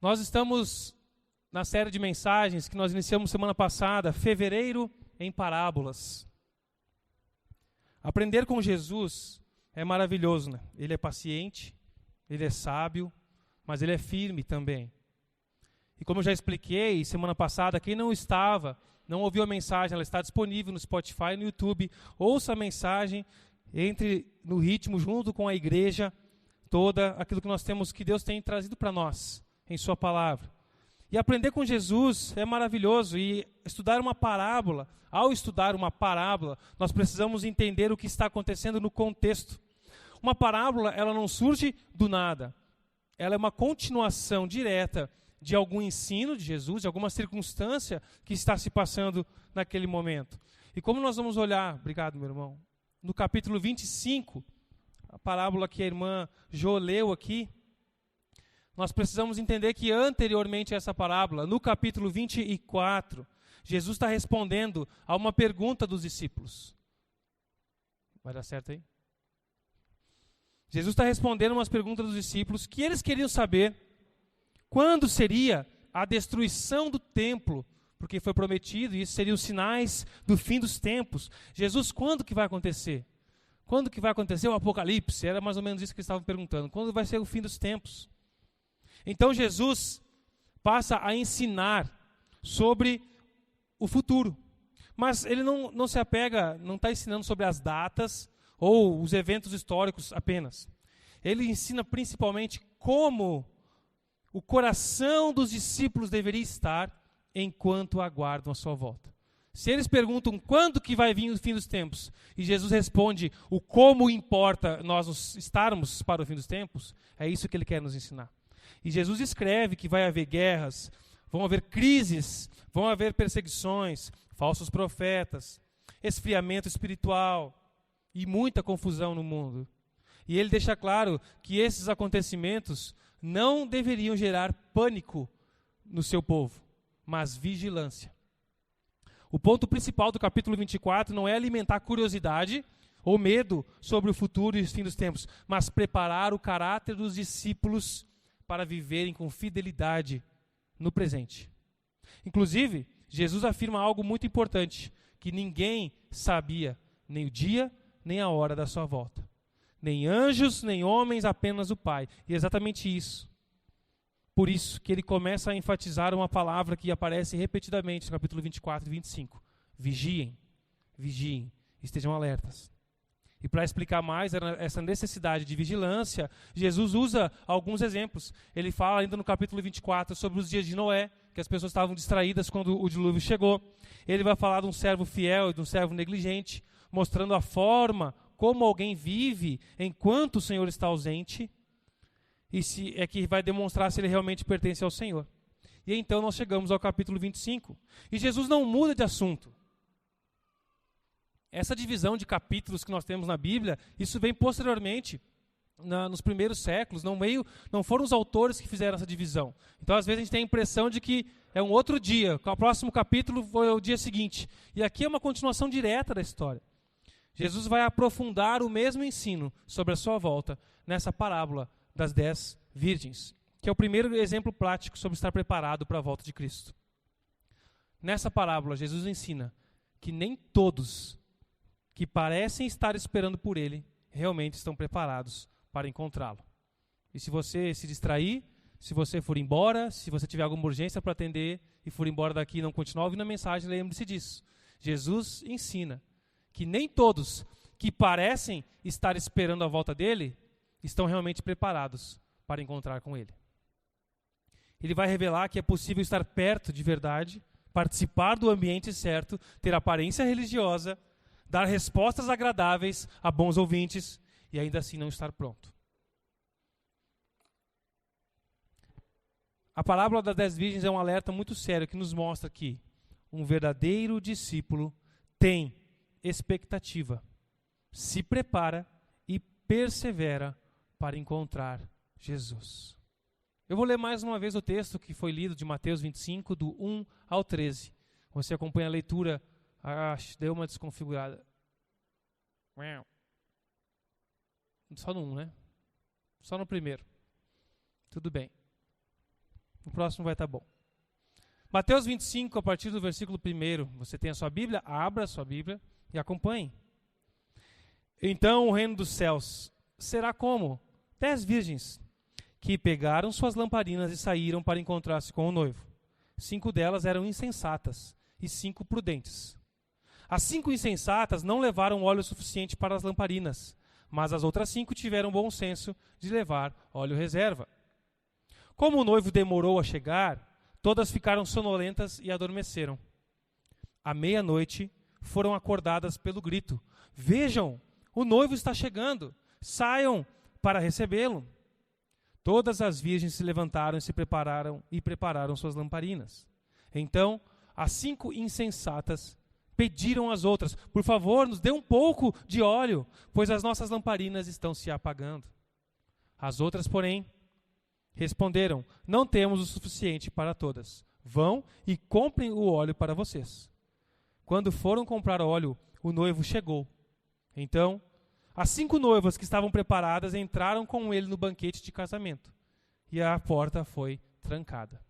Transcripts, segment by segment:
Nós estamos na série de mensagens que nós iniciamos semana passada, Fevereiro em Parábolas. Aprender com Jesus é maravilhoso, né? Ele é paciente, ele é sábio, mas ele é firme também. E como eu já expliquei semana passada, quem não não ouviu a mensagem, ela está disponível no Spotify e no YouTube. Ouça a mensagem, entre no ritmo junto com a igreja, toda aquilo que nós temos, que Deus tem trazido para nós em sua palavra. E aprender com Jesus é maravilhoso. E estudar uma parábola, ao estudar uma parábola, nós precisamos entender o que está acontecendo no contexto. Uma parábola, ela não surge do nada. Ela é uma continuação direta de algum ensino de Jesus, de alguma circunstância que está se passando naquele momento. E como nós vamos olhar, obrigado meu irmão, no capítulo 25, a parábola que a irmã Jo leu aqui, nós precisamos entender que anteriormente a essa parábola, no capítulo 24, Jesus está respondendo a uma pergunta dos discípulos. Vai dar certo aí? Jesus está respondendo umas perguntas dos discípulos que eles queriam saber quando seria a destruição do templo, porque foi prometido, e isso seriam os sinais do fim dos tempos. Jesus, quando que vai acontecer? Quando que vai acontecer o Apocalipse? Era mais ou menos isso que eles estavam perguntando. Quando vai ser o fim dos tempos? Então Jesus passa a ensinar sobre o futuro. Mas ele não se apega, não está ensinando sobre as datas ou os eventos históricos apenas. Ele ensina principalmente como o coração dos discípulos deveria estar enquanto aguardam a sua volta. Se eles perguntam quando que vai vir o fim dos tempos, e Jesus responde o como importa nós estarmos para o fim dos tempos, é isso que ele quer nos ensinar. E Jesus escreve que vai haver guerras, vão haver crises, vão haver perseguições, falsos profetas, esfriamento espiritual e muita confusão no mundo. E ele deixa claro que esses acontecimentos não deveriam gerar pânico no seu povo, mas vigilância. O ponto principal do capítulo 24 não é alimentar curiosidade ou medo sobre o futuro e os fim dos tempos, mas preparar o caráter dos discípulos para viverem com fidelidade no presente. Inclusive, Jesus afirma algo muito importante, que ninguém sabia nem o dia, nem a hora da sua volta. Nem anjos, nem homens, apenas o Pai. E é exatamente isso. Por isso que ele começa a enfatizar uma palavra que aparece repetidamente no capítulo 24 e 25. Vigiem, vigiem, estejam alertas. E para explicar mais essa necessidade de vigilância, Jesus usa alguns exemplos. Ele fala ainda no capítulo 24 sobre os dias de Noé, que as pessoas estavam distraídas quando o dilúvio chegou. Ele vai falar de um servo fiel e de um servo negligente, mostrando a forma como alguém vive enquanto o Senhor está ausente, e se é que vai demonstrar se ele realmente pertence ao Senhor. E então nós chegamos ao capítulo 25, e Jesus não muda de assunto. Essa divisão de capítulos que nós temos na Bíblia, isso vem posteriormente, nos primeiros séculos, não foram os autores que fizeram essa divisão. Então, às vezes, a gente tem a impressão de que é um outro dia, o próximo capítulo foi o dia seguinte. E aqui é uma continuação direta da história. Jesus vai aprofundar o mesmo ensino sobre a sua volta nessa parábola das 10 virgens, que é o primeiro exemplo prático sobre estar preparado para a volta de Cristo. Nessa parábola, Jesus ensina que nem todos que parecem estar esperando por ele realmente estão preparados para encontrá-lo. E se você se distrair, se você for embora, se você tiver alguma urgência para atender e for embora daqui e não continuar ouvindo a mensagem, lembre-se disso. Jesus ensina que nem todos que parecem estar esperando a volta dele estão realmente preparados para encontrar com ele. Ele vai revelar que é possível estar perto de verdade, participar do ambiente certo, ter aparência religiosa, dar respostas agradáveis a bons ouvintes e ainda assim não estar pronto. A parábola das 10 virgens é um alerta muito sério que nos mostra que um verdadeiro discípulo tem expectativa, se prepara e persevera para encontrar Jesus. Eu vou ler mais uma vez o texto que foi lido de Mateus 25, do 1 ao 13. Você acompanha a leitura. Deu uma desconfigurada. Só no 1, né? Só no primeiro. Tudo bem. O próximo vai estar bom. Mateus 25, a partir do versículo 1. Você tem a sua Bíblia? Abra a sua Bíblia e acompanhe. Então o reino dos céus será como 10 virgens que pegaram suas lamparinas e saíram para encontrar-se com o noivo. 5 delas eram insensatas e 5 prudentes. As 5 insensatas não levaram óleo suficiente para as lamparinas, mas as outras 5 tiveram bom senso de levar óleo reserva. Como o noivo demorou a chegar, todas ficaram sonolentas e adormeceram. À meia-noite, foram acordadas pelo grito: "Vejam, o noivo está chegando, saiam para recebê-lo." Todas as virgens se levantaram e prepararam suas lamparinas. Então, as 5 insensatas pediram às outras: "Por favor, nos dê um pouco de óleo, pois as nossas lamparinas estão se apagando." As outras, porém, responderam: "Não temos o suficiente para todas. Vão e comprem o óleo para vocês." Quando foram comprar óleo, o noivo chegou. Então, as 5 noivas que estavam preparadas entraram com ele no banquete de casamento, e a porta foi trancada.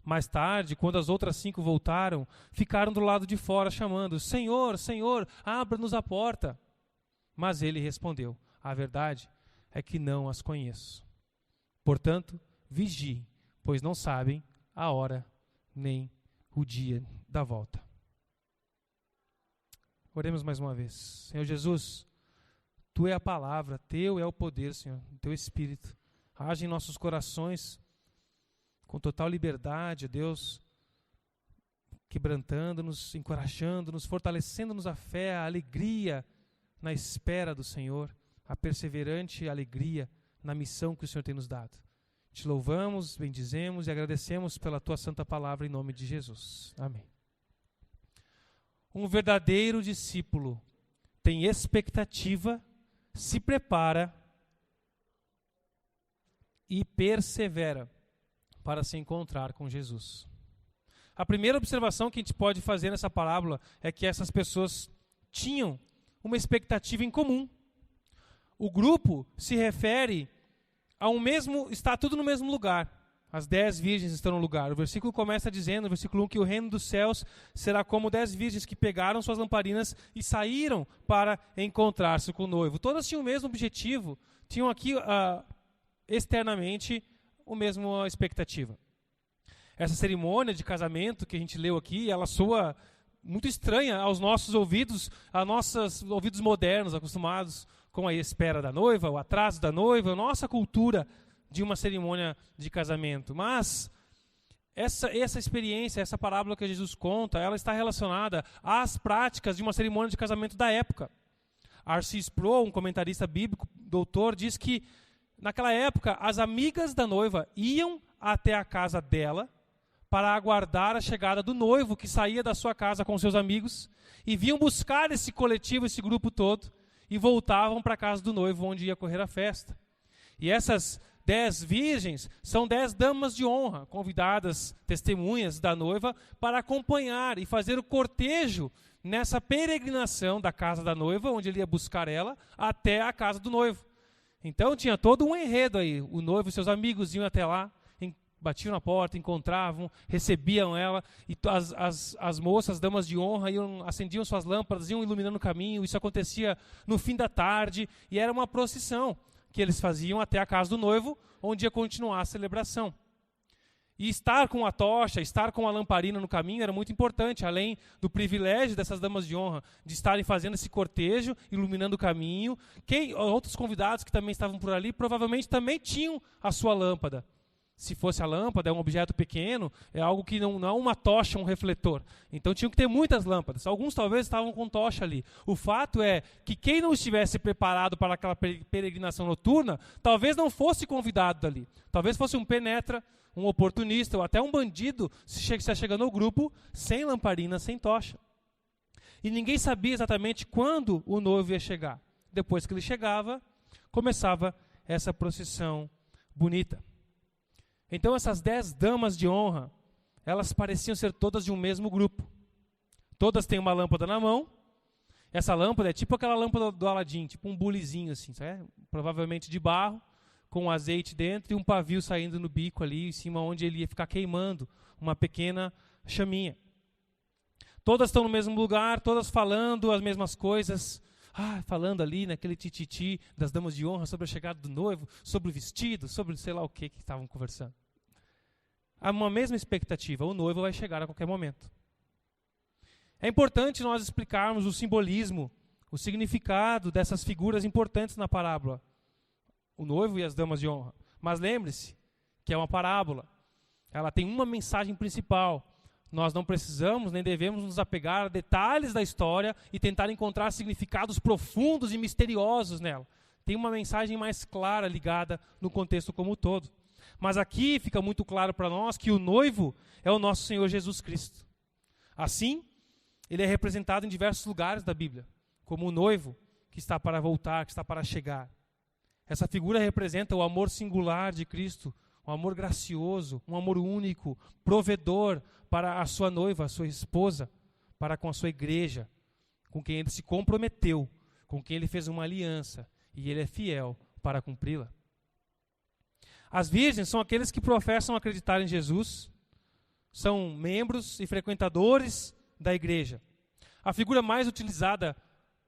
Mais tarde, quando as outras 5 voltaram, ficaram do lado de fora chamando: "Senhor, Senhor, abra-nos a porta." Mas ele respondeu: "A verdade é que não as conheço. Portanto, vigiem, pois não sabem a hora nem o dia da volta." Oremos mais uma vez. Senhor Jesus, Tu é a palavra, Teu é o poder, Senhor, Teu Espírito. Age em nossos corações com total liberdade, Deus, quebrantando-nos, encorajando-nos, fortalecendo-nos a fé, a alegria na espera do Senhor, a perseverante alegria na missão que o Senhor tem nos dado. Te louvamos, bendizemos e agradecemos pela Tua santa palavra em nome de Jesus. Amém. Um verdadeiro discípulo tem expectativa, se prepara e persevera para se encontrar com Jesus. A primeira observação que a gente pode fazer nessa parábola é que essas pessoas tinham uma expectativa em comum. O grupo se refere está tudo no mesmo lugar. As 10 virgens estão no lugar. O versículo começa dizendo, no versículo 1, que o reino dos céus será como 10 virgens que pegaram suas lamparinas e saíram para encontrar-se com o noivo. Todas tinham o mesmo objetivo, tinham aqui externamente a mesma expectativa. Essa cerimônia de casamento que a gente leu aqui, ela soa muito estranha aos nossos ouvidos, a nossos ouvidos modernos, acostumados com a espera da noiva, o atraso da noiva, a nossa cultura de uma cerimônia de casamento. Mas essa experiência, essa parábola que Jesus conta, ela está relacionada às práticas de uma cerimônia de casamento da época. R.C. Sproul, um comentarista bíblico, doutor, diz que naquela época as amigas da noiva iam até a casa dela para aguardar a chegada do noivo que saía da sua casa com seus amigos e vinham buscar esse coletivo, esse grupo todo e voltavam para a casa do noivo onde ia correr a festa. E essas 10 virgens são 10 damas de honra, convidadas, testemunhas da noiva, para acompanhar e fazer o cortejo nessa peregrinação da casa da noiva, onde ele ia buscar ela, até a casa do noivo. Então tinha todo um enredo aí. O noivo e seus amigos iam até lá, batiam na porta, encontravam, recebiam ela, e as moças, damas de honra, acendiam suas lâmpadas, iam iluminando o caminho. Isso acontecia no fim da tarde, e era uma procissão que eles faziam até a casa do noivo, onde ia continuar a celebração. E estar com a tocha, estar com a lamparina no caminho era muito importante, além do privilégio dessas damas de honra, de estarem fazendo esse cortejo, iluminando o caminho. Outros convidados que também estavam por ali, provavelmente também tinham a sua lâmpada. Se fosse a lâmpada, é um objeto pequeno, é algo que não é uma tocha, um refletor. Então tinham que ter muitas lâmpadas. Alguns talvez estavam com tocha ali. O fato é que quem não estivesse preparado para aquela peregrinação noturna, talvez não fosse convidado dali. Talvez fosse um penetra, um oportunista, ou até um bandido, se chegando ao grupo sem lamparina, sem tocha. E ninguém sabia exatamente quando o noivo ia chegar. Depois que ele chegava, começava essa procissão bonita. Então essas 10 damas de honra, elas pareciam ser todas de um mesmo grupo. Todas têm uma lâmpada na mão. Essa lâmpada é tipo aquela lâmpada do Aladim, tipo um bulizinho assim, sabe? Provavelmente de barro, com azeite dentro e um pavio saindo no bico ali, em cima onde ele ia ficar queimando uma pequena chaminha. Todas estão no mesmo lugar, todas falando as mesmas coisas. Falando ali naquele tititi das damas de honra sobre a chegada do noivo, sobre o vestido, sobre sei lá o que estavam conversando. Há uma mesma expectativa, o noivo vai chegar a qualquer momento. É importante nós explicarmos o simbolismo, o significado dessas figuras importantes na parábola. O noivo e as damas de honra. Mas lembre-se que é uma parábola. Ela tem uma mensagem principal. Nós não precisamos nem devemos nos apegar a detalhes da história e tentar encontrar significados profundos e misteriosos nela. Tem uma mensagem mais clara ligada no contexto como um todo. Mas aqui fica muito claro para nós que o noivo é o nosso Senhor Jesus Cristo. Assim, ele é representado em diversos lugares da Bíblia, como o noivo que está para voltar, que está para chegar. Essa figura representa o amor singular de Cristo, um amor gracioso, um amor único, provedor para a sua noiva, a sua esposa, para com a sua igreja, com quem ele se comprometeu, com quem ele fez uma aliança, e ele é fiel para cumpri-la. As virgens são aqueles que professam acreditar em Jesus, são membros e frequentadores da igreja. A figura mais utilizada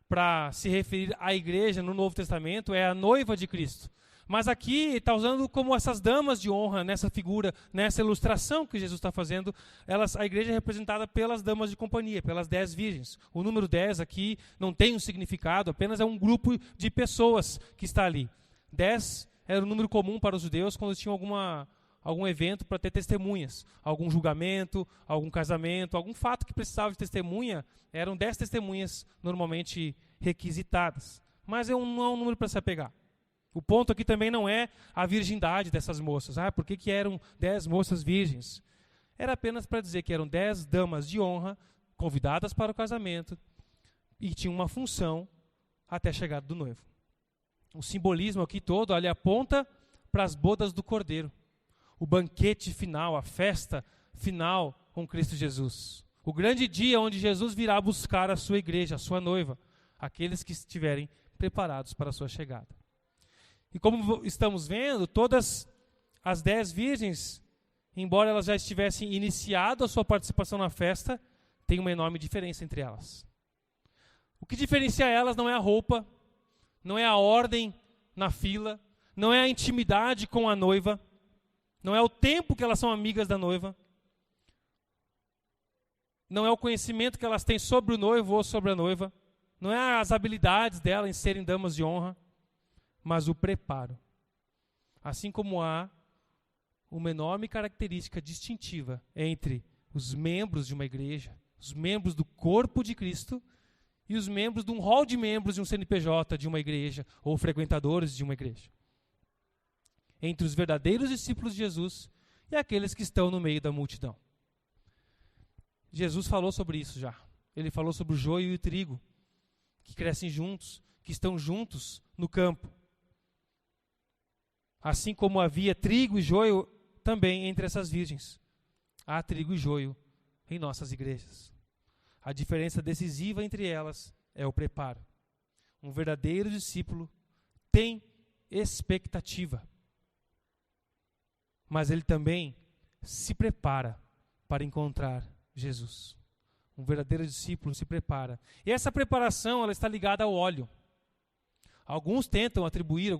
para se referir à igreja no Novo Testamento é a noiva de Cristo. Mas aqui está usando como essas damas de honra nessa figura, nessa ilustração que Jesus está fazendo. A igreja é representada pelas damas de companhia, pelas 10 virgens. O número 10 aqui não tem um significado, apenas é um grupo de pessoas que está ali. 10 era o número comum para os judeus quando tinham algum evento para ter testemunhas. Algum julgamento, algum casamento, algum fato que precisava de testemunha, eram 10 testemunhas normalmente requisitadas. Mas não é um número para se apegar. O ponto aqui também não é a virgindade dessas moças. Por que eram 10 moças virgens? Era apenas para dizer que eram 10 damas de honra, convidadas para o casamento, e tinham uma função até a chegada do noivo. O simbolismo aqui todo, ele aponta para as bodas do Cordeiro. O banquete final, a festa final com Cristo Jesus. O grande dia onde Jesus virá buscar a sua igreja, a sua noiva, aqueles que estiverem preparados para a sua chegada. E como estamos vendo, todas as 10 virgens, embora elas já tivessem iniciado a sua participação na festa, tem uma enorme diferença entre elas. O que diferencia elas não é a roupa, não é a ordem na fila, não é a intimidade com a noiva, não é o tempo que elas são amigas da noiva, não é o conhecimento que elas têm sobre o noivo ou sobre a noiva, não é as habilidades dela em serem damas de honra, mas o preparo. Assim como há uma enorme característica distintiva entre os membros de uma igreja, os membros do corpo de Cristo e os membros de um hall de membros de um CNPJ de uma igreja ou frequentadores de uma igreja. Entre os verdadeiros discípulos de Jesus e aqueles que estão no meio da multidão. Jesus falou sobre isso já. Ele falou sobre o joio e o trigo, que crescem juntos, que estão juntos no campo. Assim como havia trigo e joio também entre essas virgens, há trigo e joio em nossas igrejas. A diferença decisiva entre elas é o preparo. Um verdadeiro discípulo tem expectativa, mas ele também se prepara para encontrar Jesus. Um verdadeiro discípulo se prepara. E essa preparação ela está ligada ao óleo. Alguns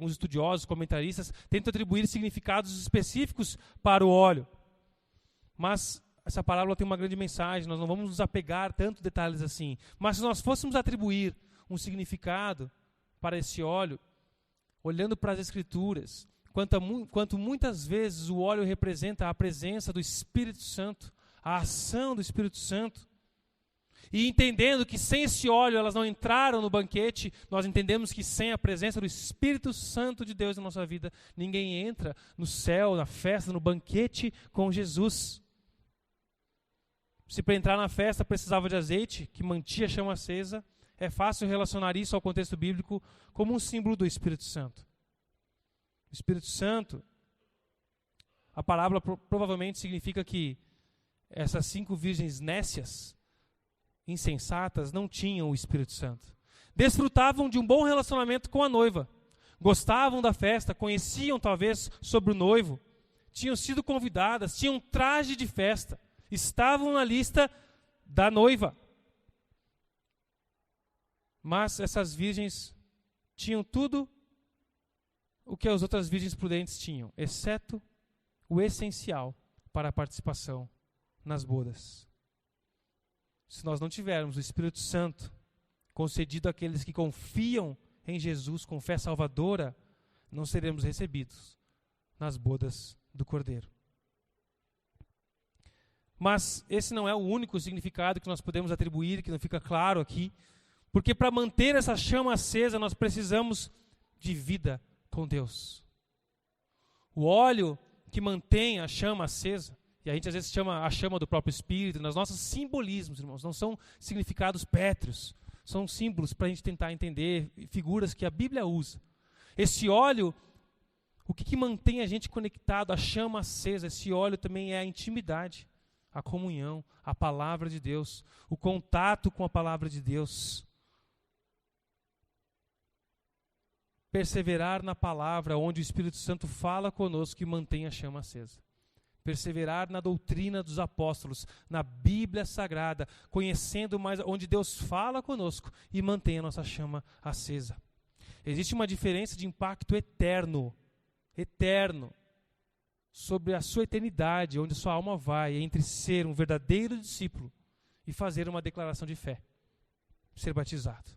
estudiosos, comentaristas, tentam atribuir significados específicos para o óleo. Mas essa parábola tem uma grande mensagem, nós não vamos nos apegar a tantos detalhes assim. Mas se nós fôssemos atribuir um significado para esse óleo, olhando para as Escrituras, quanto muitas vezes o óleo representa a presença do Espírito Santo, a ação do Espírito Santo, e entendendo que sem esse óleo elas não entraram no banquete, nós entendemos que sem a presença do Espírito Santo de Deus na nossa vida, ninguém entra no céu, na festa, no banquete com Jesus. Se para entrar na festa precisava de azeite, que mantinha a chama acesa, é fácil relacionar isso ao contexto bíblico como um símbolo do Espírito Santo. O Espírito Santo, a parábola provavelmente significa que essas 5 virgens nécias, insensatas, não tinham o Espírito Santo. Desfrutavam de um bom relacionamento com a noiva, gostavam da festa, conheciam talvez sobre o noivo, tinham sido convidadas, tinham traje de festa, estavam na lista da noiva. Mas essas virgens tinham tudo o que as outras virgens prudentes tinham, exceto o essencial para a participação nas bodas. Se nós não tivermos o Espírito Santo concedido àqueles que confiam em Jesus com fé salvadora, não seremos recebidos nas bodas do Cordeiro. Mas esse não é o único significado que nós podemos atribuir, que não fica claro aqui, porque para manter essa chama acesa, nós precisamos de vida com Deus. O óleo que mantém a chama acesa, e a gente às vezes chama a chama do próprio Espírito, nos nossos simbolismos, irmãos, não são significados pétreos, são símbolos para a gente tentar entender, figuras que a Bíblia usa. Esse óleo, o que mantém a gente conectado à chama acesa? Esse óleo também é a intimidade, a comunhão, a palavra de Deus, o contato com a palavra de Deus. Perseverar na palavra, onde o Espírito Santo fala conosco e mantém a chama acesa. Perseverar na doutrina dos apóstolos, na Bíblia Sagrada, conhecendo mais, onde Deus fala conosco e mantém a nossa chama acesa. Existe uma diferença de impacto eterno, sobre a sua eternidade, onde sua alma vai, entre ser um verdadeiro discípulo e fazer uma declaração de fé, ser batizado.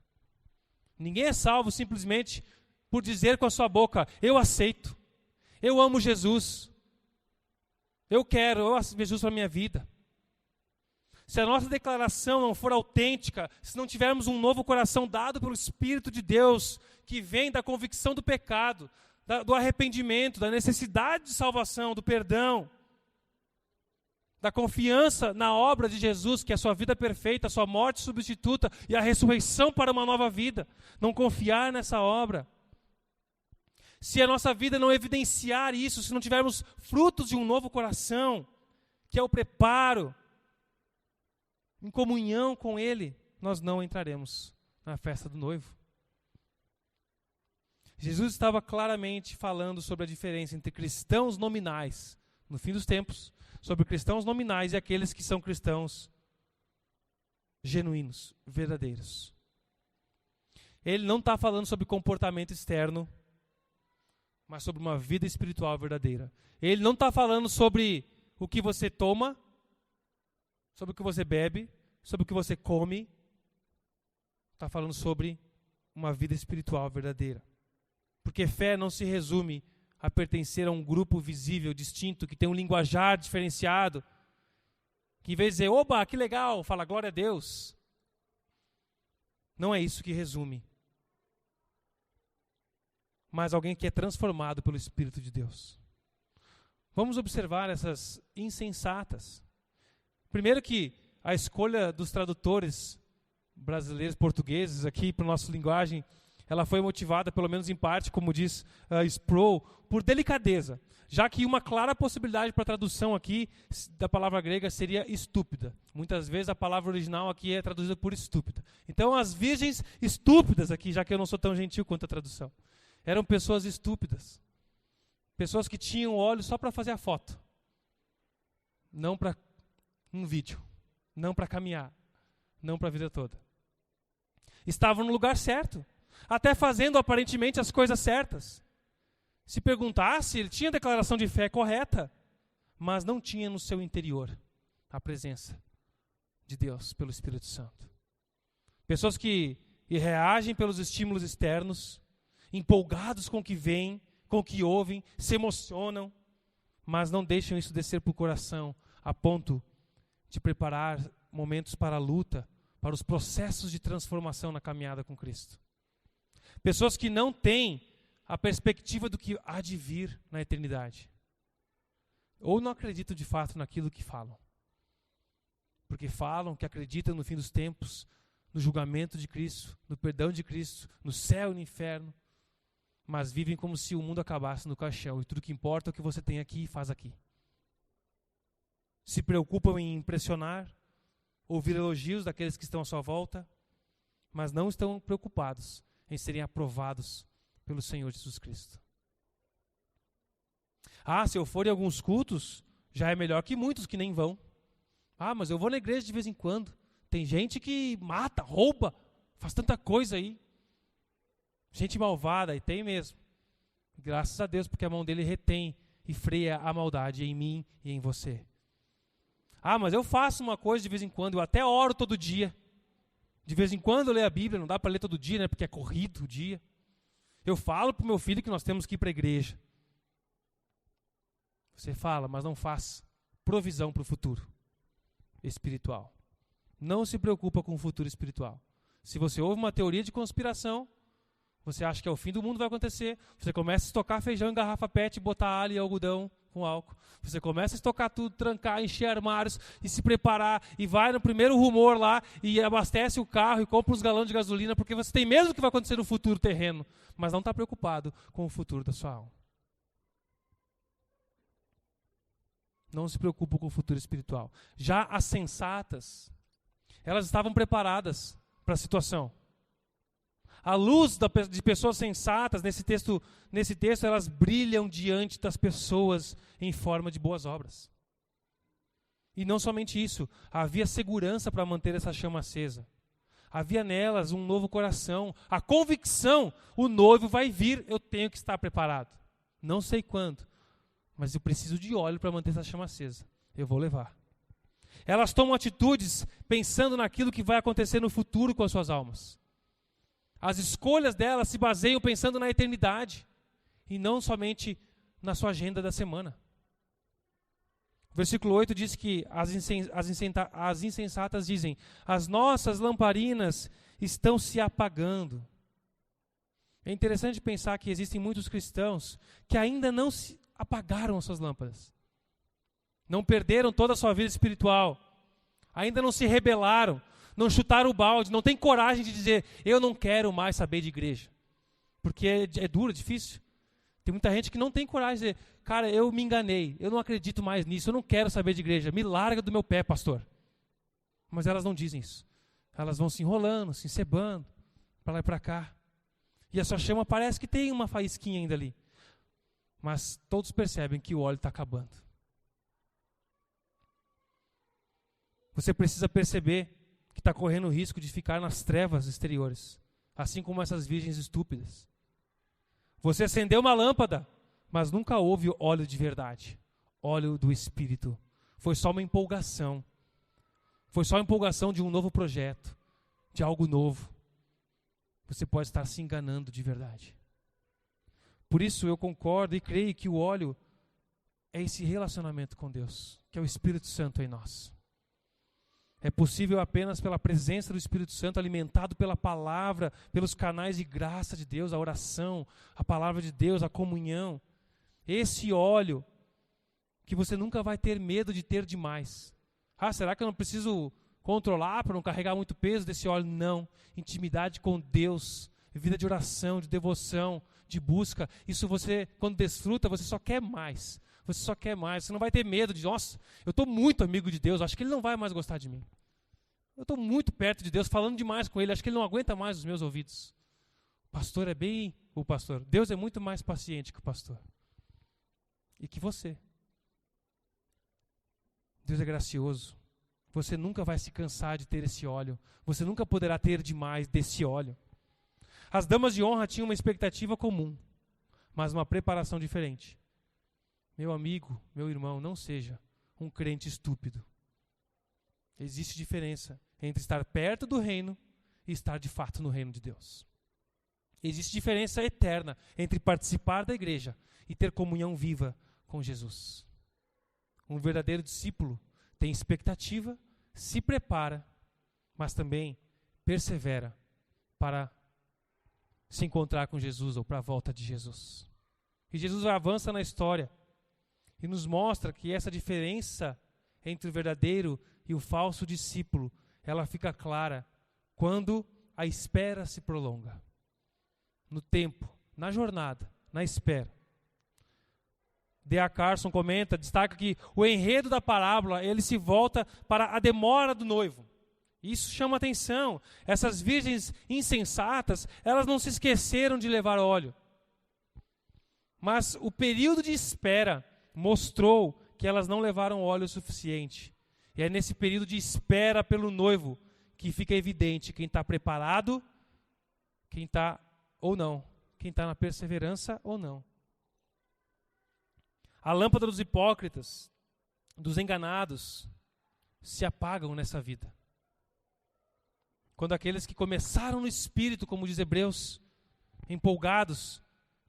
Ninguém é salvo simplesmente por dizer com a sua boca, eu aceito, eu amo Jesus, eu quero Jesus para a minha vida. Se a nossa declaração não for autêntica, se não tivermos um novo coração dado pelo Espírito de Deus, que vem da convicção do pecado, do arrependimento, da necessidade de salvação, do perdão, da confiança na obra de Jesus, que é a sua vida perfeita, a sua morte substituta e a ressurreição para uma nova vida, não confiar nessa obra. Se a nossa vida não evidenciar isso, se não tivermos frutos de um novo coração, que é o preparo, em comunhão com Ele, nós não entraremos na festa do noivo. Jesus estava claramente falando sobre a diferença entre cristãos nominais, no fim dos tempos, sobre cristãos nominais e aqueles que são cristãos genuínos, verdadeiros. Ele não está falando sobre comportamento externo, mas sobre uma vida espiritual verdadeira. Ele não está falando sobre o que você toma, sobre o que você bebe, sobre o que você come. Está falando sobre uma vida espiritual verdadeira. Porque fé não se resume a pertencer a um grupo visível, distinto, que tem um linguajar diferenciado, que em vez de dizer, oba, que legal, fala glória a Deus. Não é isso que resume. Mas alguém que é transformado pelo Espírito de Deus. Vamos observar essas insensatas. Primeiro que a escolha dos tradutores brasileiros, portugueses, aqui para a nossa linguagem, ela foi motivada, pelo menos em parte, como diz Sproul, por delicadeza, já que uma clara possibilidade para a tradução aqui da palavra grega seria estúpida. Muitas vezes a palavra original aqui é traduzida por estúpida. Então as virgens estúpidas aqui, já que eu não sou tão gentil quanto a tradução, eram pessoas estúpidas. Pessoas que tinham olhos só para fazer a foto. Não para um vídeo. Não para caminhar. Não para a vida toda. Estavam no lugar certo. Até fazendo aparentemente as coisas certas. Se perguntasse, ele tinha a declaração de fé correta, mas não tinha no seu interior a presença de Deus pelo Espírito Santo. Pessoas que reagem pelos estímulos externos, empolgados com o que veem, com o que ouvem, se emocionam, mas não deixam isso descer para o coração, a ponto de preparar momentos para a luta, para os processos de transformação na caminhada com Cristo. Pessoas que não têm a perspectiva do que há de vir na eternidade. Ou não acreditam de fato naquilo que falam. Porque falam que acreditam no fim dos tempos, no julgamento de Cristo, no perdão de Cristo, no céu e no inferno, mas vivem como se o mundo acabasse no caixão e tudo que importa é o que você tem aqui e faz aqui. Se preocupam em impressionar, ouvir elogios daqueles que estão à sua volta, mas não estão preocupados em serem aprovados pelo Senhor Jesus Cristo. Ah, se eu for em alguns cultos, já é melhor que muitos que nem vão. Ah, mas eu vou na igreja de vez em quando. Tem gente que mata, rouba, faz tanta coisa aí. Gente malvada, e tem mesmo. Graças a Deus, porque a mão dele retém e freia a maldade em mim e em você. Ah, mas eu faço uma coisa de vez em quando, eu até oro todo dia. De vez em quando eu leio a Bíblia, não dá para ler todo dia, né, porque é corrido o dia. Eu falo para o meu filho que nós temos que ir para a igreja. Você fala, mas não faz provisão para o futuro espiritual. Não se preocupa com o futuro espiritual. Se você ouve uma teoria de conspiração, você acha que é o fim do mundo vai acontecer, você começa a estocar feijão em garrafa PET, botar alho e algodão com álcool. Você começa a estocar tudo, trancar, encher armários e se preparar e vai no primeiro rumor lá e abastece o carro e compra uns galões de gasolina porque você tem medo do que vai acontecer no futuro terreno, mas não está preocupado com o futuro da sua alma. Não se preocupa com o futuro espiritual. Já as sensatas, elas estavam preparadas para a situação. A luz de pessoas sensatas, nesse texto, elas brilham diante das pessoas em forma de boas obras. E não somente isso, havia segurança para manter essa chama acesa. Havia nelas um novo coração, a convicção, o noivo vai vir, eu tenho que estar preparado. Não sei quando, mas eu preciso de óleo para manter essa chama acesa. Eu vou levar. Elas tomam atitudes pensando naquilo que vai acontecer no futuro com as suas almas. As escolhas delas se baseiam pensando na eternidade e não somente na sua agenda da semana. O versículo 8 diz que as insensatas dizem: as nossas lamparinas estão se apagando. É interessante pensar que existem muitos cristãos que ainda não se apagaram as suas lâmpadas. Não perderam toda a sua vida espiritual. Ainda não se rebelaram. Não chutaram o balde. Não têm coragem de dizer: eu não quero mais saber de igreja. Porque é duro, é difícil. Tem muita gente que não tem coragem de dizer: cara, eu me enganei. Eu não acredito mais nisso. Eu não quero saber de igreja. Me larga do meu pé, pastor. Mas elas não dizem isso. Elas vão se enrolando, se encebando, para lá e para cá. E a sua chama parece que tem uma faísquinha ainda ali. Mas todos percebem que o óleo está acabando. Você precisa perceber que está correndo o risco de ficar nas trevas exteriores, assim como essas virgens estúpidas. Você acendeu uma lâmpada, mas nunca houve óleo de verdade, óleo do Espírito. Foi só uma empolgação. Foi só a empolgação de um novo projeto, de algo novo. Você pode estar se enganando de verdade. Por isso eu concordo e creio que o óleo é esse relacionamento com Deus, que é o Espírito Santo em nós. É possível apenas pela presença do Espírito Santo, alimentado pela palavra, pelos canais de graça de Deus, a oração, a palavra de Deus, a comunhão. Esse óleo que você nunca vai ter medo de ter demais. Ah, será que eu não preciso controlar para não carregar muito peso desse óleo? Não. Intimidade com Deus, vida de oração, de devoção, de busca. Isso você, quando desfruta, você só quer mais. Você só quer mais. Você não vai ter medo de: nossa, eu estou muito amigo de Deus, acho que Ele não vai mais gostar de mim. Eu estou muito perto de Deus, falando demais com Ele, acho que Ele não aguenta mais os meus ouvidos. Deus é muito mais paciente que o pastor. E que você. Deus é gracioso. Você nunca vai se cansar de ter esse óleo. Você nunca poderá ter demais desse óleo. As damas de honra tinham uma expectativa comum, mas uma preparação diferente. Meu amigo, meu irmão, não seja um crente estúpido. Existe diferença entre estar perto do reino e estar de fato no reino de Deus. Existe diferença eterna entre participar da igreja e ter comunhão viva com Jesus. Um verdadeiro discípulo tem expectativa, se prepara, mas também persevera para se encontrar com Jesus ou para a volta de Jesus. E Jesus avança na história e nos mostra que essa diferença entre o verdadeiro e o falso discípulo, ela fica clara quando a espera se prolonga. No tempo, na jornada, na espera. D.A. Carson comenta, destaca que o enredo da parábola, ele se volta para a demora do noivo. Isso chama atenção. Essas virgens insensatas, elas não se esqueceram de levar óleo. Mas o período de espera mostrou que elas não levaram óleo o suficiente. E é nesse período de espera pelo noivo que fica evidente quem está preparado, quem está ou não, quem está na perseverança ou não. A lâmpada dos hipócritas, dos enganados, se apagam nessa vida. Quando aqueles que começaram no espírito, como diz Hebreus, empolgados,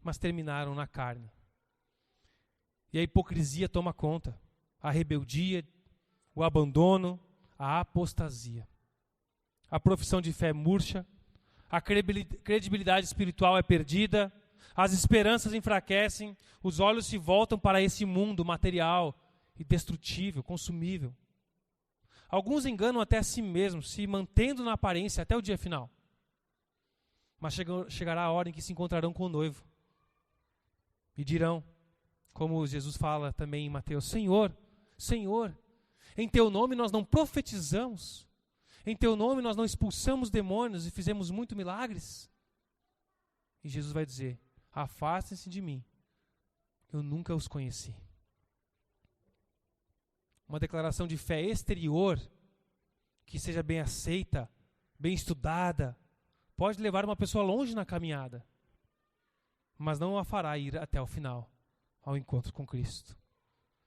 mas terminaram na carne. E a hipocrisia toma conta, a rebeldia, o abandono, a apostasia. A profissão de fé murcha, a credibilidade espiritual é perdida, as esperanças enfraquecem, os olhos se voltam para esse mundo material e destrutível, consumível. Alguns enganam até a si mesmos, se mantendo na aparência até o dia final. Mas chegará a hora em que se encontrarão com o noivo e dirão, como Jesus fala também em Mateus: Senhor, Senhor, em teu nome nós não profetizamos, em teu nome nós não expulsamos demônios e fizemos muitos milagres. E Jesus vai dizer: afastem-se de mim, eu nunca os conheci. Uma declaração de fé exterior, que seja bem aceita, bem estudada, pode levar uma pessoa longe na caminhada, mas não a fará ir até o final, ao encontro com Cristo.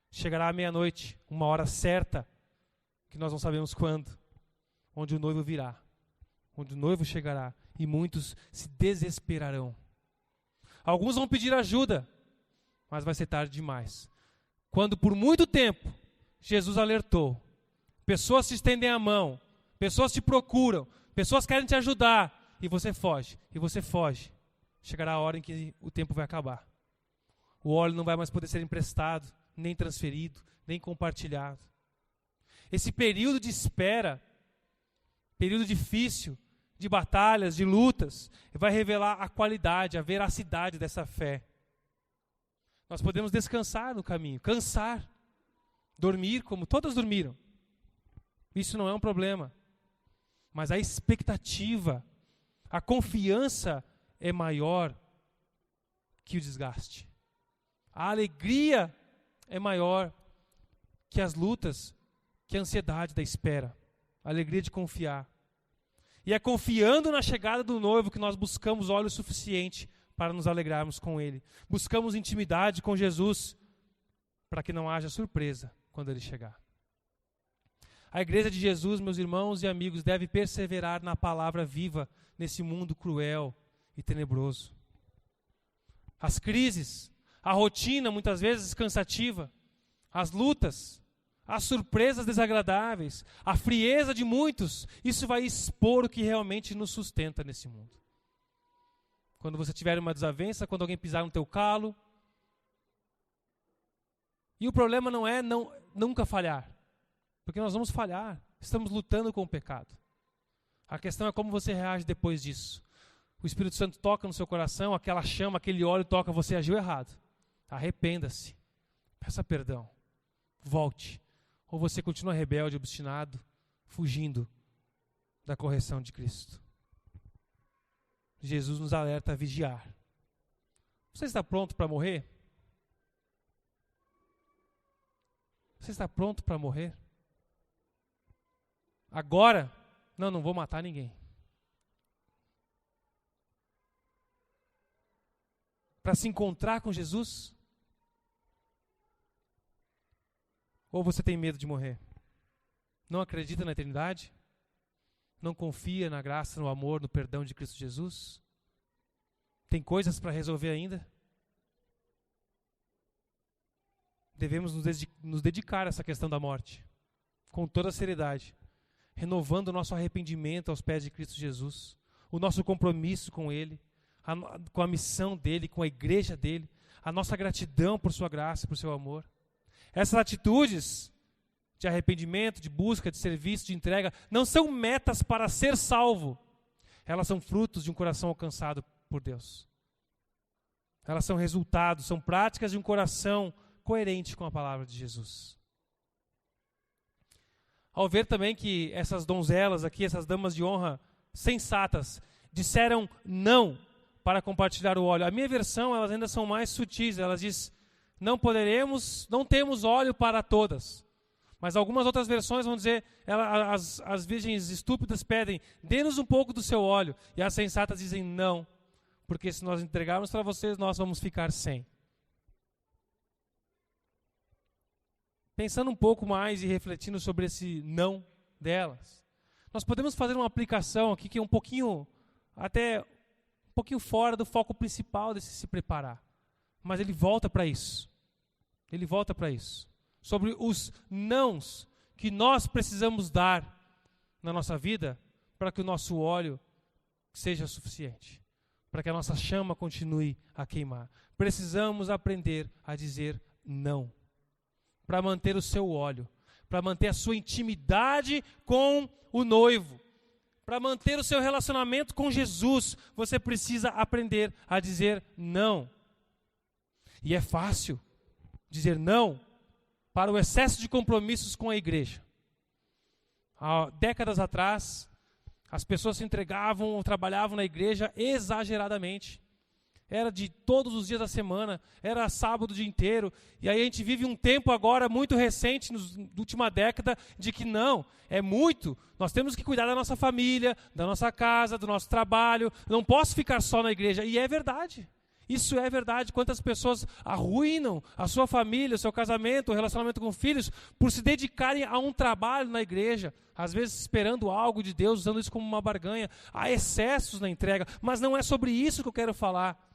Chegará à meia-noite, uma hora certa, que nós não sabemos quando, onde o noivo virá, onde o noivo chegará, e muitos se desesperarão. Alguns vão pedir ajuda, mas vai ser tarde demais. Quando por muito tempo Jesus alertou, pessoas te estendem a mão, pessoas te procuram, pessoas querem te ajudar, e você foge, chegará a hora em que o tempo vai acabar. O óleo não vai mais poder ser emprestado, nem transferido, nem compartilhado. Esse período de espera, período difícil, de batalhas, de lutas, vai revelar a qualidade, a veracidade dessa fé. Nós podemos descansar no caminho, cansar, dormir como todas dormiram. Isso não é um problema. Mas a expectativa, a confiança é maior que o desgaste. A alegria é maior que as lutas, que a ansiedade da espera. A alegria de confiar. E é confiando na chegada do noivo que nós buscamos óleo suficiente para nos alegrarmos com ele. Buscamos intimidade com Jesus para que não haja surpresa quando ele chegar. A igreja de Jesus, meus irmãos e amigos, deve perseverar na palavra viva nesse mundo cruel e tenebroso. As crises, a rotina muitas vezes cansativa, as lutas, as surpresas desagradáveis, a frieza de muitos, isso vai expor o que realmente nos sustenta nesse mundo. Quando você tiver uma desavença, quando alguém pisar no teu calo. E o problema não é nunca falhar, porque nós vamos falhar, estamos lutando com o pecado. A questão é como você reage depois disso. O Espírito Santo toca no seu coração, aquela chama, aquele óleo toca, você agiu errado. Arrependa-se, peça perdão, volte. Ou você continua rebelde, obstinado, fugindo da correção de Cristo. Jesus nos alerta a vigiar. Você está pronto para morrer? Você está pronto para morrer? Agora? Não vou matar ninguém. Para se encontrar com Jesus? Ou você tem medo de morrer? Não acredita na eternidade? Não confia na graça, no amor, no perdão de Cristo Jesus? Tem coisas para resolver ainda? Devemos nos dedicar a essa questão da morte, com toda a seriedade, renovando o nosso arrependimento aos pés de Cristo Jesus, o nosso compromisso com Ele, com a missão dEle, com a igreja dEle, a nossa gratidão por sua graça, por seu amor. Essas atitudes de arrependimento, de busca, de serviço, de entrega, não são metas para ser salvo. Elas são frutos de um coração alcançado por Deus. Elas são resultados, são práticas de um coração coerente com a palavra de Jesus. Ao ver também que essas donzelas aqui, essas damas de honra sensatas, disseram não para compartilhar o óleo. A minha versão, elas ainda são mais sutis. Elas diz, não temos óleo para todas. Mas algumas outras versões vão dizer, as virgens estúpidas pedem, dê-nos um pouco do seu óleo. E as sensatas dizem, não, porque se nós entregarmos para vocês, nós vamos ficar sem. Pensando um pouco mais e refletindo sobre esse não delas, nós podemos fazer uma aplicação aqui que é um pouquinho fora do foco principal desse se preparar. Mas ele volta para isso. Ele volta para isso. Sobre os nãos que nós precisamos dar na nossa vida para que o nosso óleo seja suficiente. Para que a nossa chama continue a queimar. Precisamos aprender a dizer não. Para manter o seu óleo. Para manter a sua intimidade com o noivo. Para manter o seu relacionamento com Jesus, você precisa aprender a dizer não. E é fácil dizer não para o excesso de compromissos com a igreja. Há décadas atrás, as pessoas se entregavam ou trabalhavam na igreja exageradamente. Era de todos os dias da semana, era sábado o dia inteiro. E aí a gente vive um tempo agora muito recente, na última década, de que não, é muito. Nós temos que cuidar da nossa família, da nossa casa, do nosso trabalho. Não posso ficar só na igreja. E é verdade. Isso é verdade. Quantas pessoas arruinam a sua família, o seu casamento, o relacionamento com filhos, por se dedicarem a um trabalho na igreja. Às vezes esperando algo de Deus, usando isso como uma barganha. Há excessos na entrega. Mas não é sobre isso que eu quero falar.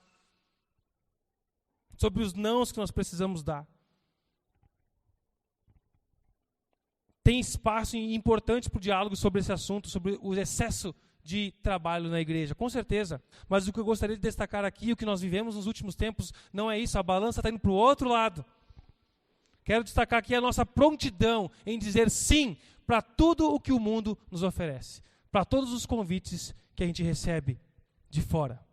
Sobre os nãos que nós precisamos dar. Tem espaço importante para o diálogo sobre esse assunto, sobre o excesso de trabalho na igreja, com certeza. Mas o que eu gostaria de destacar aqui, o que nós vivemos nos últimos tempos, não é isso, a balança está indo para o outro lado. Quero destacar aqui a nossa prontidão em dizer sim para tudo o que o mundo nos oferece, para todos os convites que a gente recebe de fora.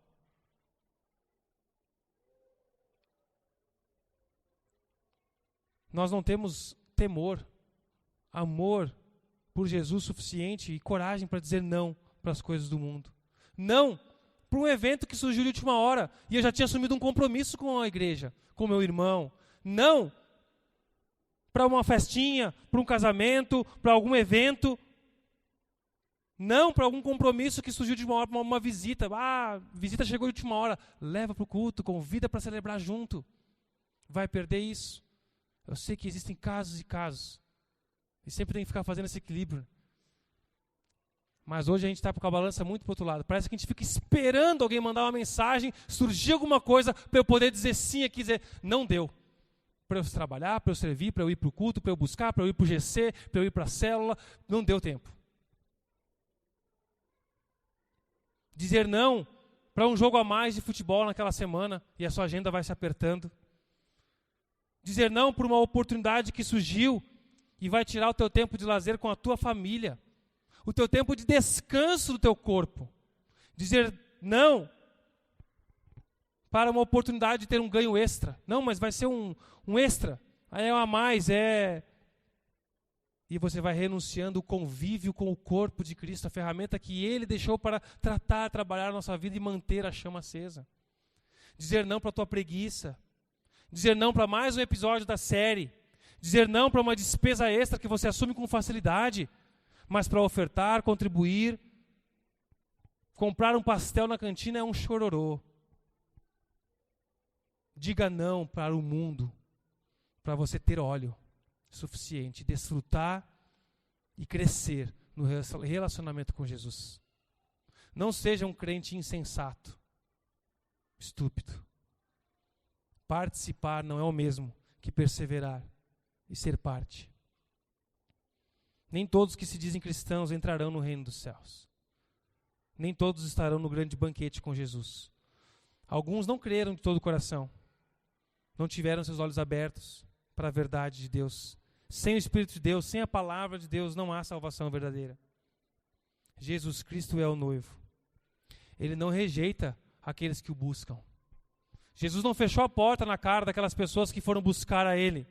Nós não temos temor, amor por Jesus suficiente e coragem para dizer não para as coisas do mundo. Não para um evento que surgiu de última hora e eu já tinha assumido um compromisso com a igreja, com meu irmão. Não para uma festinha, para um casamento, para algum evento. Não para algum compromisso que surgiu de última hora, para uma visita. Ah, visita chegou de última hora. Leva para o culto, convida para celebrar junto. Vai perder isso. Eu sei que existem casos e casos. E sempre tem que ficar fazendo esse equilíbrio. Mas hoje a gente está com a balança muito para o outro lado. Parece que a gente fica esperando alguém mandar uma mensagem, surgir alguma coisa para eu poder dizer sim aqui, dizer não deu. Para eu trabalhar, para eu servir, para eu ir para o culto, para eu buscar, para eu ir para o GC, para eu ir para a célula. Não deu tempo. Dizer não para um jogo a mais de futebol naquela semana e a sua agenda vai se apertando. Dizer não por uma oportunidade que surgiu e vai tirar o teu tempo de lazer com a tua família. O teu tempo de descanso do teu corpo. Dizer não para uma oportunidade de ter um ganho extra. Não, mas vai ser um extra. Aí é um a mais, E você vai renunciando o convívio com o corpo de Cristo, a ferramenta que Ele deixou para trabalhar a nossa vida e manter a chama acesa. Dizer não para a tua preguiça. Dizer não para mais um episódio da série. Dizer não para uma despesa extra que você assume com facilidade. Mas para ofertar, contribuir, comprar um pastel na cantina é um chororô. Diga não para o mundo, para você ter óleo suficiente, desfrutar e crescer no relacionamento com Jesus. Não seja um crente insensato, estúpido. Participar não é o mesmo que perseverar e ser parte. Nem todos que se dizem cristãos entrarão no reino dos céus. Nem todos estarão no grande banquete com Jesus. Alguns não creram de todo o coração. Não tiveram seus olhos abertos para a verdade de Deus. Sem o Espírito de Deus, sem a palavra de Deus, não há salvação verdadeira. Jesus Cristo é o noivo. Ele não rejeita aqueles que o buscam. Jesus não fechou a porta na cara daquelas pessoas que foram buscar a Ele.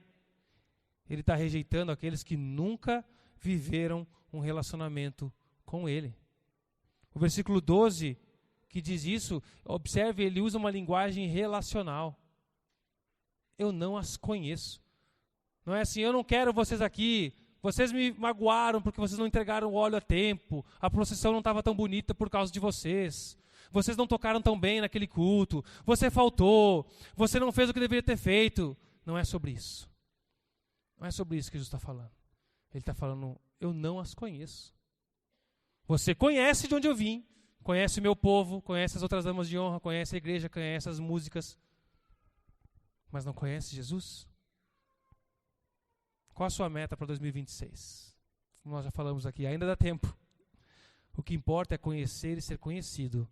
Ele está rejeitando aqueles que nunca viveram um relacionamento com Ele. O versículo 12, que diz isso, observe, ele usa uma linguagem relacional. Eu não as conheço. Não é assim, eu não quero vocês aqui, vocês me magoaram porque vocês não entregaram o óleo a tempo, a procissão não estava tão bonita por causa de vocês, vocês não tocaram tão bem naquele culto, você faltou, você não fez o que deveria ter feito. Não é sobre isso. Não é sobre isso que Jesus está falando. Ele está falando, eu não as conheço. Você conhece de onde eu vim, conhece o meu povo, conhece as outras damas de honra, conhece a igreja, conhece as músicas, mas não conhece Jesus? Qual a sua meta para 2026? Como nós já falamos aqui, ainda dá tempo. O que importa é conhecer e ser conhecido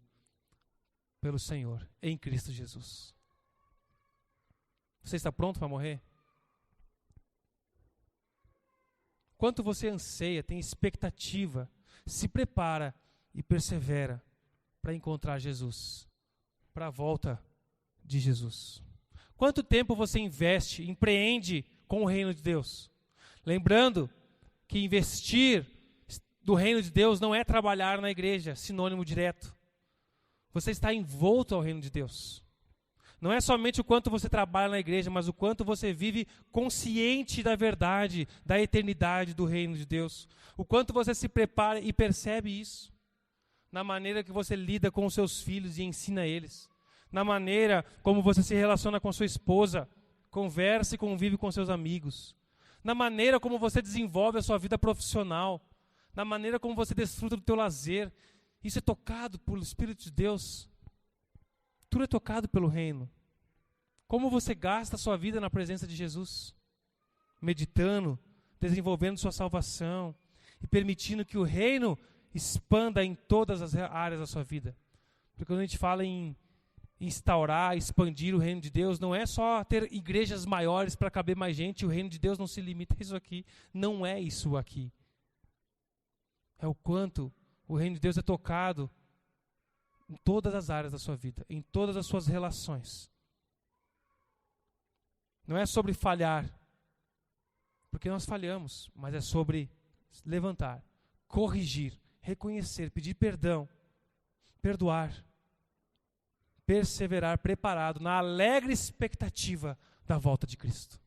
pelo Senhor, em Cristo Jesus. Você está pronto para morrer? Quanto você anseia, tem expectativa, se prepara e persevera para encontrar Jesus, para a volta de Jesus. Quanto tempo você investe, empreende com o reino de Deus? Lembrando que investir do reino de Deus não é trabalhar na igreja, sinônimo direto. Você está envolto ao reino de Deus. Não é somente o quanto você trabalha na igreja, mas o quanto você vive consciente da verdade, da eternidade do reino de Deus. O quanto você se prepara e percebe isso. Na maneira que você lida com os seus filhos e ensina eles. Na maneira como você se relaciona com sua esposa, conversa e convive com seus amigos. Na maneira como você desenvolve a sua vida profissional. Na maneira como você desfruta do teu lazer. Isso é tocado pelo Espírito de Deus. Tudo é tocado pelo reino. Como você gasta a sua vida na presença de Jesus? Meditando, desenvolvendo sua salvação e permitindo que o reino expanda em todas as áreas da sua vida. Porque quando a gente fala em instaurar, expandir o reino de Deus, não é só ter igrejas maiores para caber mais gente, o reino de Deus não se limita a isso aqui. Não é isso aqui. É o quanto o reino de Deus é tocado em todas as áreas da sua vida, em todas as suas relações. Não é sobre falhar, porque nós falhamos, mas é sobre levantar, corrigir, reconhecer, pedir perdão, perdoar, perseverar preparado na alegre expectativa da volta de Cristo.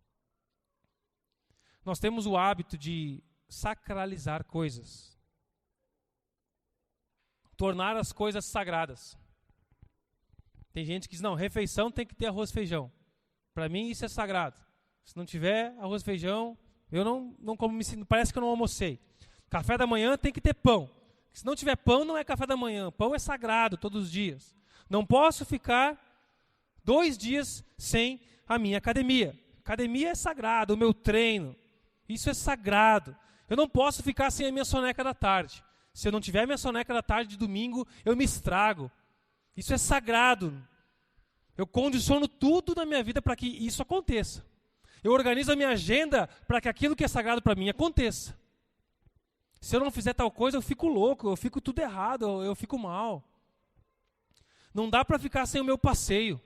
Nós temos o hábito de sacralizar coisas. Tornar as coisas sagradas. Tem gente que diz, não, refeição tem que ter arroz e feijão. Para mim isso é sagrado. Se não tiver arroz e feijão, eu não como, parece que eu não almocei. Café da manhã tem que ter pão. Se não tiver pão, não é café da manhã. Pão é sagrado todos os dias. Não posso ficar 2 dias sem a minha academia. Academia é sagrado, o meu treino. Isso é sagrado. Eu não posso ficar sem a minha soneca da tarde. Se eu não tiver minha soneca da tarde de domingo, eu me estrago. Isso é sagrado. Eu condiciono tudo na minha vida para que isso aconteça. Eu organizo a minha agenda para que aquilo que é sagrado para mim aconteça. Se eu não fizer tal coisa, eu fico louco, eu fico tudo errado, eu fico mal. Não dá para ficar sem o meu passeio.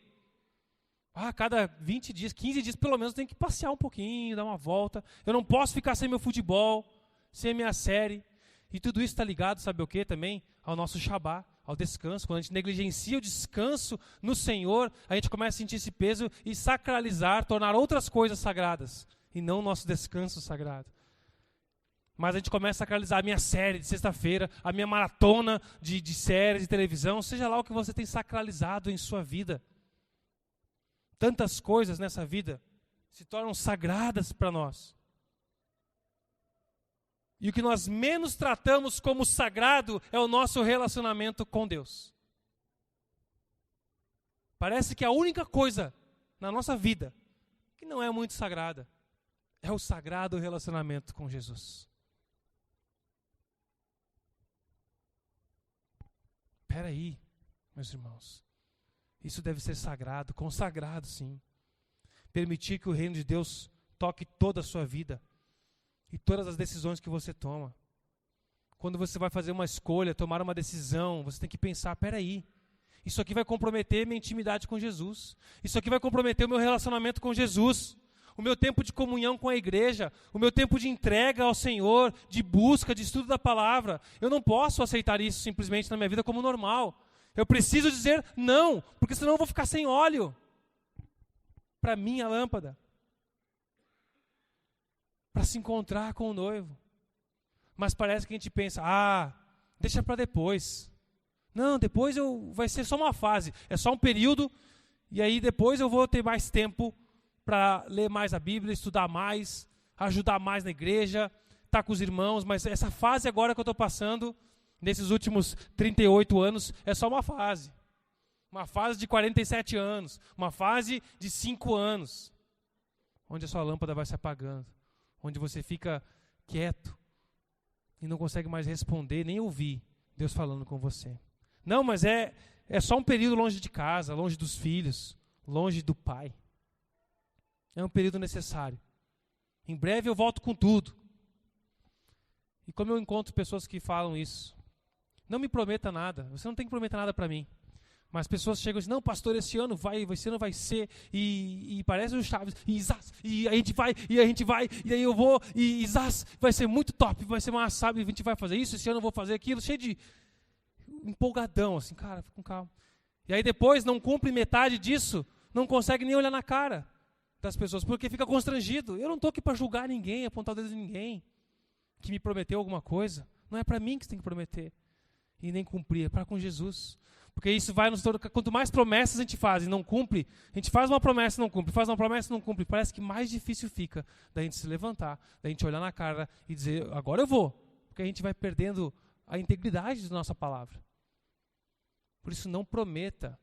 Cada 20 dias, 15 dias, pelo menos, eu tenho que passear um pouquinho, dar uma volta. Eu não posso ficar sem meu futebol, sem a minha série. E tudo isso está ligado, sabe o que também? Ao nosso Shabá, ao descanso. Quando a gente negligencia o descanso no Senhor, a gente começa a sentir esse peso e sacralizar, tornar outras coisas sagradas, e não o nosso descanso sagrado. Mas a gente começa a sacralizar a minha série de sexta-feira, a minha maratona de séries de televisão, seja lá o que você tem sacralizado em sua vida. Tantas coisas nessa vida se tornam sagradas para nós. E o que nós menos tratamos como sagrado é o nosso relacionamento com Deus. Parece que a única coisa na nossa vida que não é muito sagrada é o sagrado relacionamento com Jesus. Espera aí, meus irmãos. Isso deve ser sagrado, consagrado sim. Permitir que o reino de Deus toque toda a sua vida. E todas as decisões que você toma. Quando você vai fazer uma escolha, tomar uma decisão, você tem que pensar, espera aí, isso aqui vai comprometer minha intimidade com Jesus. Isso aqui vai comprometer o meu relacionamento com Jesus. O meu tempo de comunhão com a igreja, o meu tempo de entrega ao Senhor, de busca, de estudo da palavra. Eu não posso aceitar isso simplesmente na minha vida como normal. Eu preciso dizer não, porque senão eu vou ficar sem óleo para minha lâmpada, para se encontrar com o noivo. Mas parece que a gente pensa, deixa para depois. Não, depois vai ser só uma fase, é só um período, e aí depois eu vou ter mais tempo para ler mais a Bíblia, estudar mais, ajudar mais na igreja, estar com os irmãos, mas essa fase agora que eu estou passando, nesses últimos 38 anos, é só uma fase. Uma fase de 47 anos, uma fase de 5 anos, onde a sua lâmpada vai se apagando, onde você fica quieto e não consegue mais responder, nem ouvir Deus falando com você. Não, mas é só um período longe de casa, longe dos filhos, longe do pai. É um período necessário. Em breve eu volto com tudo. E como eu encontro pessoas que falam isso, não me prometa nada, você não tem que prometer nada para mim. Mas pessoas chegam e dizem, não, pastor, esse ano vai ser, e parece o Chaves, e a gente vai, e aí eu vou, e vai ser muito top, vai ser massa, sabe, a gente vai fazer isso, esse ano eu vou fazer aquilo, cheio de empolgadão, assim, cara, fica com calma. E aí depois não cumpre metade disso, não consegue nem olhar na cara das pessoas, porque fica constrangido. Eu não estou aqui para julgar ninguém, apontar o dedo em ninguém que me prometeu alguma coisa. Não é para mim que você tem que prometer e nem cumprir, é para com Jesus. Porque isso vai nos tornar, quanto mais promessas a gente faz e não cumpre, a gente faz uma promessa e não cumpre, faz uma promessa e não cumpre, parece que mais difícil fica da gente se levantar, da gente olhar na cara e dizer, agora eu vou, porque a gente vai perdendo a integridade da nossa palavra. Por isso não prometa,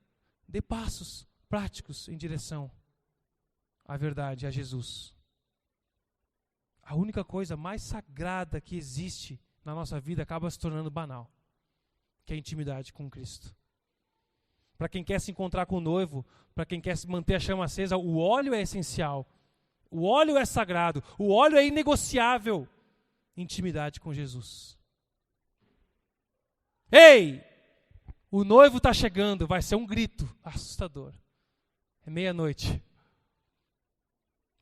dê passos práticos em direção à verdade, a Jesus. A única coisa mais sagrada que existe na nossa vida acaba se tornando banal, que é a intimidade com Cristo. Para quem quer se encontrar com o noivo, para quem quer manter a chama acesa, o óleo é essencial. O óleo é sagrado. O óleo é inegociável. Intimidade com Jesus. Ei! O noivo está chegando. Vai ser um grito assustador. É meia-noite.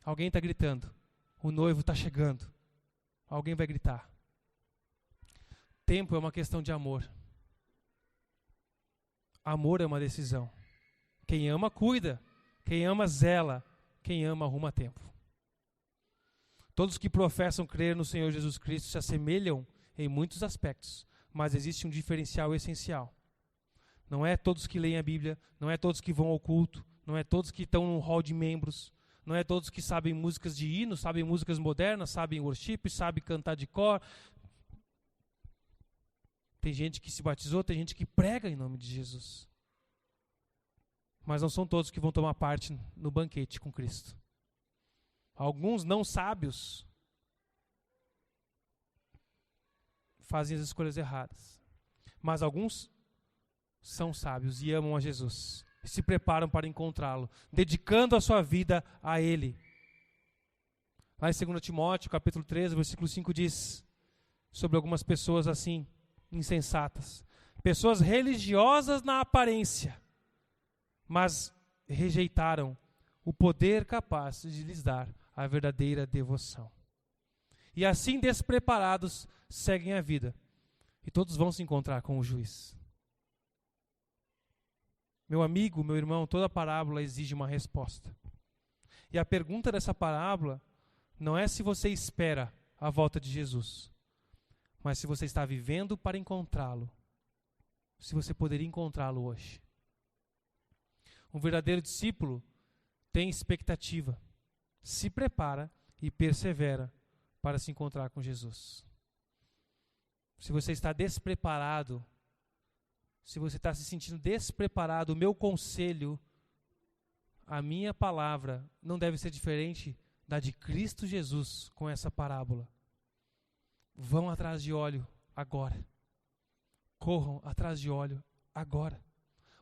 Alguém está gritando. O noivo está chegando. Alguém vai gritar. Tempo é uma questão de amor. Amor é uma decisão. Quem ama, cuida. Quem ama, zela. Quem ama, arruma tempo. Todos que professam crer no Senhor Jesus Cristo se assemelham em muitos aspectos, mas existe um diferencial essencial. Não é todos que leem a Bíblia, não é todos que vão ao culto, não é todos que estão no hall de membros, não é todos que sabem músicas de hino, sabem músicas modernas, sabem worship, sabem cantar de cor. Tem gente que se batizou, tem gente que prega em nome de Jesus. Mas não são todos que vão tomar parte no banquete com Cristo. Alguns não sábios fazem as escolhas erradas. Mas alguns são sábios e amam a Jesus. E se preparam para encontrá-lo, dedicando a sua vida a Ele. Lá em 2 Timóteo, capítulo 13, versículo 5 diz sobre algumas pessoas assim, insensatas. Pessoas religiosas na aparência, mas rejeitaram o poder capaz de lhes dar a verdadeira devoção. E assim despreparados seguem a vida. E todos vão se encontrar com o juiz. Meu amigo, meu irmão, toda parábola exige uma resposta. E a pergunta dessa parábola não é se você espera a volta de Jesus, mas se você está vivendo para encontrá-lo. Se você poderia encontrá-lo hoje. Um verdadeiro discípulo tem expectativa, se prepara e persevera para se encontrar com Jesus. Se você está despreparado, se você está se sentindo despreparado, o meu conselho, a minha palavra, não deve ser diferente da de Cristo Jesus com essa parábola. Vão atrás de óleo agora. Corram atrás de óleo agora.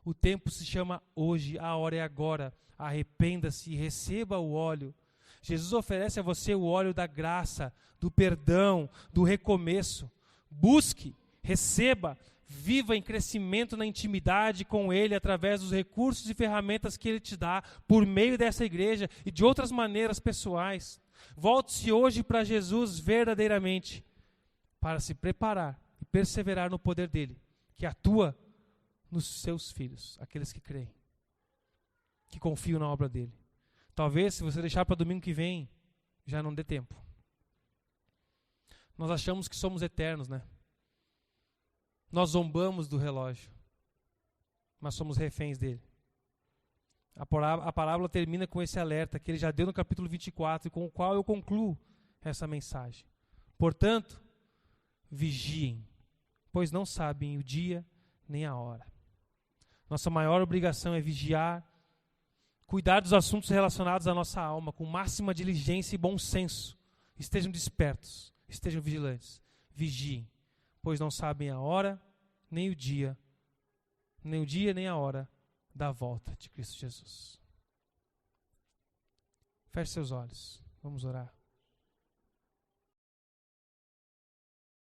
O tempo se chama hoje, a hora é agora. Arrependa-se e receba o óleo. Jesus oferece a você o óleo da graça, do perdão, do recomeço. Busque, receba, viva em crescimento na intimidade com Ele através dos recursos e ferramentas que Ele te dá por meio dessa igreja e de outras maneiras pessoais. Volte-se hoje para Jesus verdadeiramente para se preparar e perseverar no poder dEle, que atua nos seus filhos, aqueles que creem, que confiam na obra dele. Talvez, se você deixar para domingo que vem, já não dê tempo. Nós achamos que somos eternos, né? Nós zombamos do relógio, mas somos reféns dele. A parábola termina com esse alerta que ele já deu no capítulo 24 e com o qual eu concluo essa mensagem. Portanto, vigiem, pois não sabem o dia nem a hora. Nossa maior obrigação é vigiar, cuidar dos assuntos relacionados à nossa alma com máxima diligência e bom senso. Estejam despertos, estejam vigilantes, vigiem, pois não sabem a hora, nem o dia nem a hora da volta de Cristo Jesus. Feche seus olhos, vamos orar.